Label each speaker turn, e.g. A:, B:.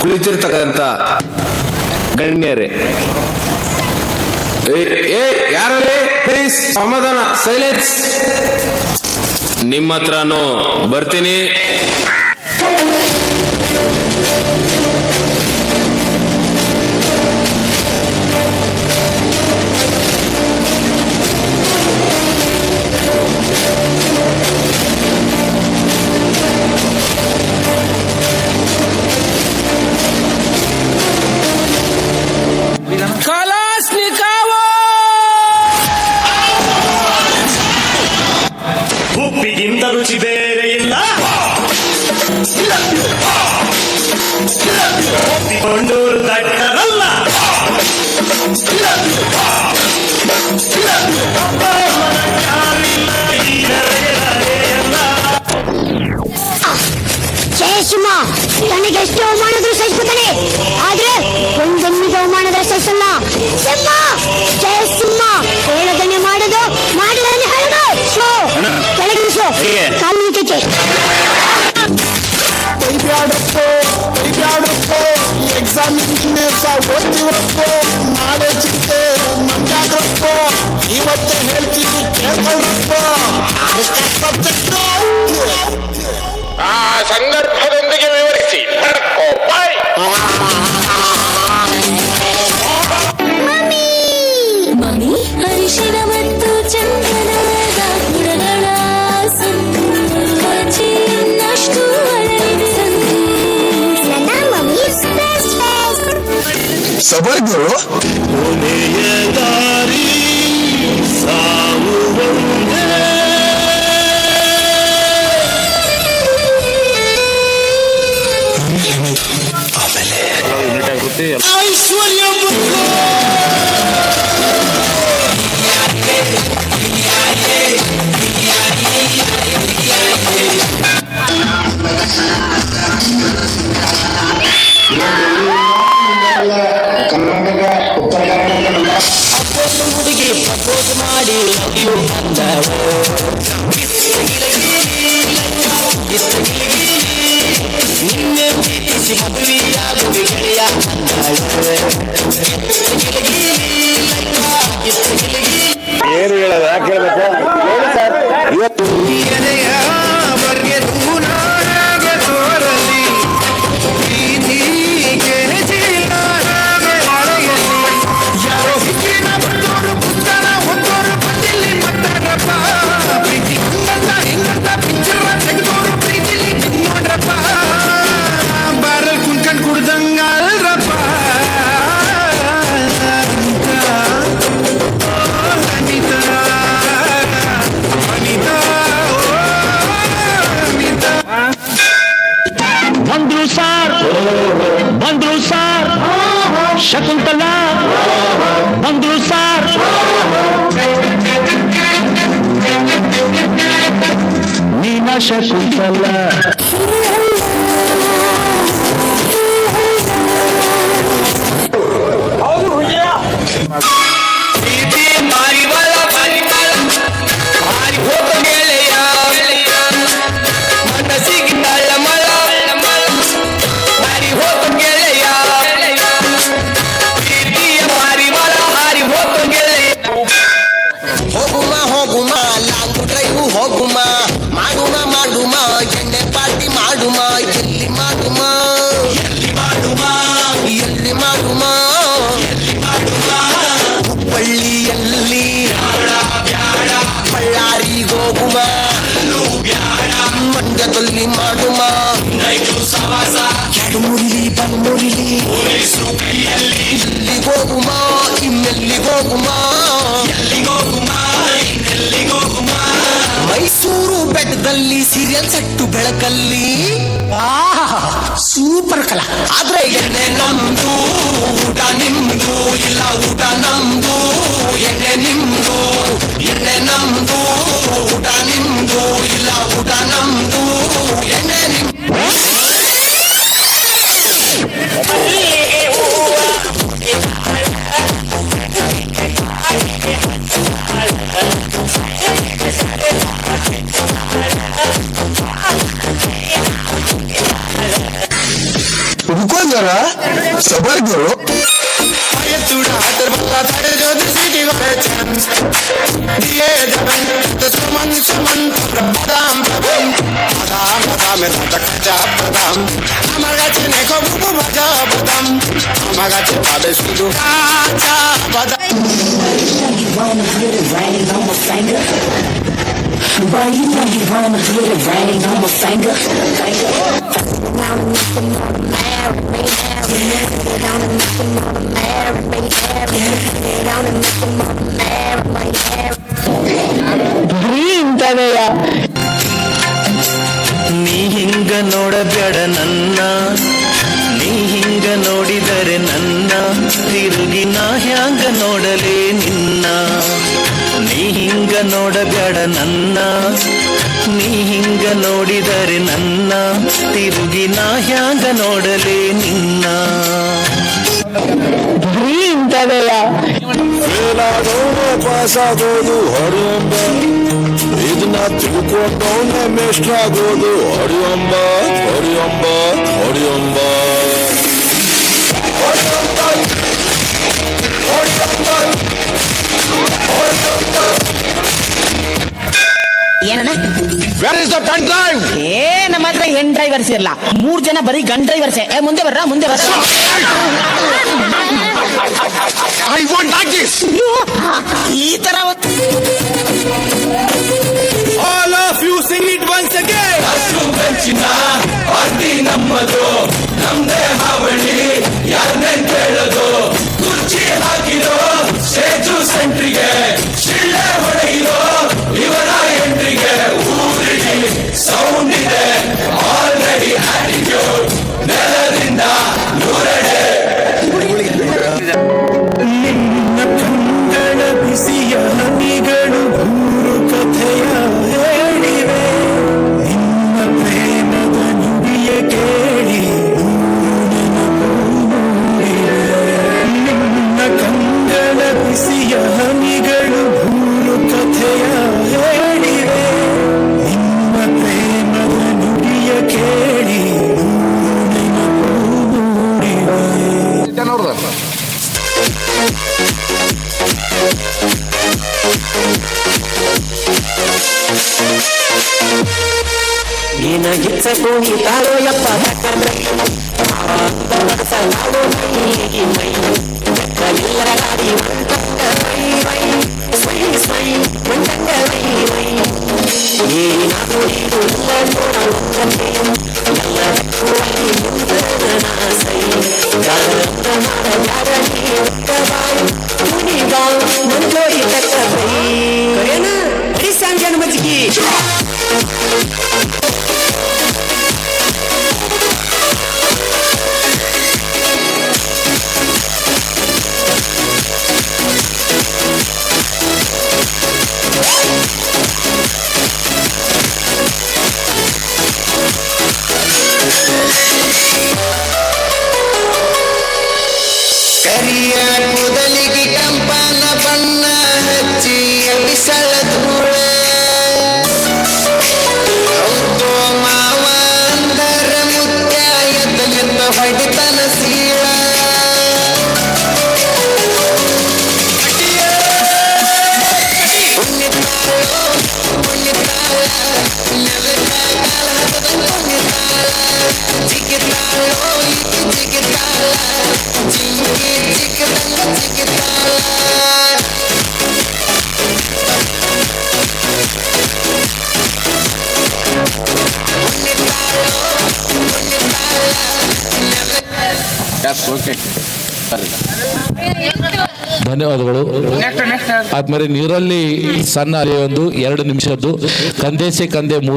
A: ಕುಳಿತಿರ್ತಕ್ಕಂಥ ಗಣ್ಯರೇ, ಯಾರಲ್ಲಿ ಪ್ಲೀಸ್ ಸಮಾಧಾನ, ಸೈಲೆನ್ಸ್. ನಿಮ್ಮ ಹತ್ರನೂ ಬರ್ತೀನಿ.
B: ಉಪ್ಪಿಗಿಂತ ರುಚಿ ಬೇರೆ ಇಲ್ಲ, ಕೊಂಡೂರು ತಟ್ಟರಲ್ಲ.
C: ಜಯಸಿಂಹ ತನಗೆ ಎಷ್ಟು ಅವಮಾನದ್ರು ಸಹಿಸ್ಕೊತಾನೆ, ಆದ್ರೆ ಒಂದೊಂದಿಗೆ ಅವಮಾನದ ಸಹಿಸಲ್ಲ. ಸಿಂಹ ಜಯಸಿಂಹ ಹೇಳದನ್ನೇ ಮಾಡೋದು, ಮಾಡದನ್ನೇ ಹೇಳೋದು. ಕೆಳಗಿಳಿಸು ಕಾಲು ಕೆಚ್ಚೆ.
D: ಎಕ್ಸಾಮಿನೇಷನ್ ಓದ್ತಿವ್ರಪ್ಪ, ನಾಳೆ ಚಿಂತೆ ಮಂಜಾಗ್ರಪ್ಪ, ಇವತ್ತೇ ಹೇಳ್ತೀನಿ ಕೇಳ್ಕೊಳ್ರಪ್ಪ.
E: ಆ ಸಂದರ್ಭದೊಂದಿಗೆ ವಿವರಿಸಿ.
F: ಮಮ್ಮಿ ಅರಿಶಿನ ಮತ್ತು ಚಂದನದ ಗುಣಗಳ ಇನ್ನಷ್ಟು
D: ಸಬರ್ಗಳು
B: ಕೊನೆಯ ದಾರಿ ಸಾವು ಒಂದೇ. ಐಶ್ವರ್ಯ ಹುಡುಗಿ ಪ್ರಪೋಸ್ ಮಾಡಿ ನಿನ್ನೆ ಪ್ರೀತಿಸಿ ಮದುವೆಯಾಗುವೆ ಗೆಳೆಯ
E: ಏನು ಹೇಳೋದ ಕೇಳ್ಬೇಕು ಇವತ್ತು
B: ಬಂದ್ರು ಸಾರ್ ಶಕುಂತಲ ಬಂದ್ರು ಸಾರ್. ನೀನ ಶಕುಂತಲ
D: ಹೋಗುಮ ಮಾಡುಮ ಮಾಡುಮ ಎಣ್ಣೆ ಪಾರ್ಟಿ ಮಾಡುಮ, ಎಲ್ಲಿ ಮಾಡುಮ ಎಲ್ಲಿ ಮಾಡುಮ ಹುಬ್ಬಳ್ಳಿಯಲ್ಲಿ ಬಳ್ಳಾರಿಗೋಗುಮ, ಮಂಡ್ಯದಲ್ಲಿ ಮಾಡುಮ, ಎಡಮುರಿಲಿ ಬನ್ಮುರಿಲಿ ಇಲ್ಲಿಗೋಗುಮ, ಇನ್ನೆಲ್ಲಿಗೋಗುಮ, ಮೈಸೂರು ಬೆಟ್ಟದಲ್ಲಿ ಸೀರಿಯಲ್ ಸೆಟ್ಟು ಬೆಳಕಲ್ಲಿ ಸೂಪರ್ ಕಲಾ. ಆದ್ರೆ ಎಣ್ಣೆ ನಮ್ದು ಊಟ ನಿಮ್ದು, ಇಲ್ಲ ಊಟ ನಮ್ದು ಎಣ್ಣೆ ನಿಮ್ದು, ಎಣ್ಣೆ ನಮ್ದು ಊಟ ನಿಮ್ದು, ಇಲ್ಲ ಊಟ ನಮ್ದು ಎಣ್ಣೆ ನಿಮ್ದು. ಹುಡ್ಕೊಂಡ್ರ
E: सबर
D: चूड़ा बल्ला धड़े जो सीटी गोरेचन दिए जबन तो सुमन सुमन बादाम बादाम बादाम बादाम तक जा बादाम আমার কাছে নেখো বুবু ভাজা বাদাম আমার কাছে পাবে শুধু কাঁচা বাদাম
F: Boy, you know you wanna get it rain on my finger.
B: ನೀ ಹಿಂಗ ನೋಡಬೇಡ ನನ್ನ, ನೀ ಹಿಂಗ ನೋಡಿದರೆ ನನ್ನ, ತಿರುಗಿ ನಾ ಹ್ಯಾಂಗ ನೋಡಲೇ ನಿನ್ನ. ನೀ ಹಿಂಗ ನೋಡಬೇಡ ನನ್ನ, ನೀ ಹಿಂಗ ನೋಡಿದರೆ ನನ್ನ, ತಿರುಗಿ ನಾ ಹ್ಯಾಂಗ ನೋಡಲೇ ನಿನ್ನ.
E: ಪಾಸ್ ಆಗೋದು ಹೊಡೆಯೊಂಬ, ಇದನ್ನ ತಿಳ್ಕೊಂಡವನ್ನೇ ಮೇಷ್ಟ್ರ ಆಗೋದು ಹೊಡೆಯೊಂಬ ಹೊಡೆಯೊಂಬ ಹೊಡೆಯೊಂಬ.
G: ಏನಣ್ಣ?
E: Where is the pen drive?
G: ನಮ್ಮ ಹತ್ರ ಹೆಣ್ ಡ್ರೈವರ್ಸ್ ಇರಲ್ಲ, 3 ಜನ ಬರೀ ಗನ್ ಡ್ರೈವರ್ಸೇ. ಮುಂದೆ ಬರ್ರ ಮುಂದೆ ಬರ್ರ.
E: I won't like this.
G: ಈ ತರ
D: All of you sing it once again. ಬೆಂಚಿನ ಪಾರ್ಟಿ ನಮ್ಮದು, ನಮ್ದೇ ಹಾವಳಿ, ಯಾರನ್ನೇ ಕೇಳೋದು. ಕುರ್ಚಿ ಹಾಕಿರೋ ಸ್ಟೇಜು ಸೆಂಟ್ರಿಗೆ, ಶಿಳ್ಳೆ ಹೊಡೆಯಿರೋ ಇವರ ಎಂಟ್ರಿಗೆ. ಊರಿಗೆ ಸೌಂಡ್ ಇದೆ, ಆಲ್ರೆಡಿ ಆಟಿಟ್ಯೂಡ್, ನೆಲದಿಂದ ನೂರೆಡೆ.
B: ನಿನ್ನ ಕಂಗಳ ಬಿಸಿಯ ಹನಿಗಳು ಮೂರು ಕಥೆಯ ಹೇಳಿವೆ, ನಿನ್ನ ಪ್ರೇಮದ ನುಡಿಯ ಕೇಳಿ ನೆನಪು ಮೂಡಿವೆ. ನಿನ್ನ ಕಂಗಳ ಬಿಸಿಯ ಹನಿಗಳು ಮೂರು ಕಥೆಯ ಹೇಳಿವೆ, ನಿನ್ನ ಪ್ರೇಮದ ನುಡಿಯ ಕೇಳಿ ನೆನಪು ಮೂಡಿವೆ. ಏನ ಗಿಚ್ಚಕು ತಾರೋ ಯಪ್ಪ ಎಲ್ಲರ ಗಾಡಿ ಮಜ್ಜಿಗೆ
D: ಕರಿಯ ಕೂದಲಿಗೆ ಕಂಪನ ಬಣ್ಣ ಹಚ್ಚಿ ಅಡಿಸಳ ಧೂಳ. ಹೌದು ಮಾವ ಅಂದರ ಮುತ್ಯ, ಎದ್ದ ಎದ್ದ ಹೊಡಿತನ ಸೀಳ. ಪುಣ್ಯತಾಳ ಪುಣ್ಯತಾಳ, ನೆಲಕ ಕಾಲ ಹತ್ತದ ಪುಣ್ಯತಾಳ. ಜಿಗಿತಾಳೋ ಇದು ಜಿಗಿತಾಳ, ಜಿಂಗಿ ಜಿಗದಂಗ ಜಿಗಿತಾಳ.
H: ಧನ್ಯವಾದಗಳು. ಆದ್ಮೇಲೆ ನೀರಲ್ಲಿ ಸಣ್ಣ ಅಲೆ ಒಂದು 2 ನಿಮಿಷದ್ದು ಕಂದೆ ಸೆ ಕಂದೆ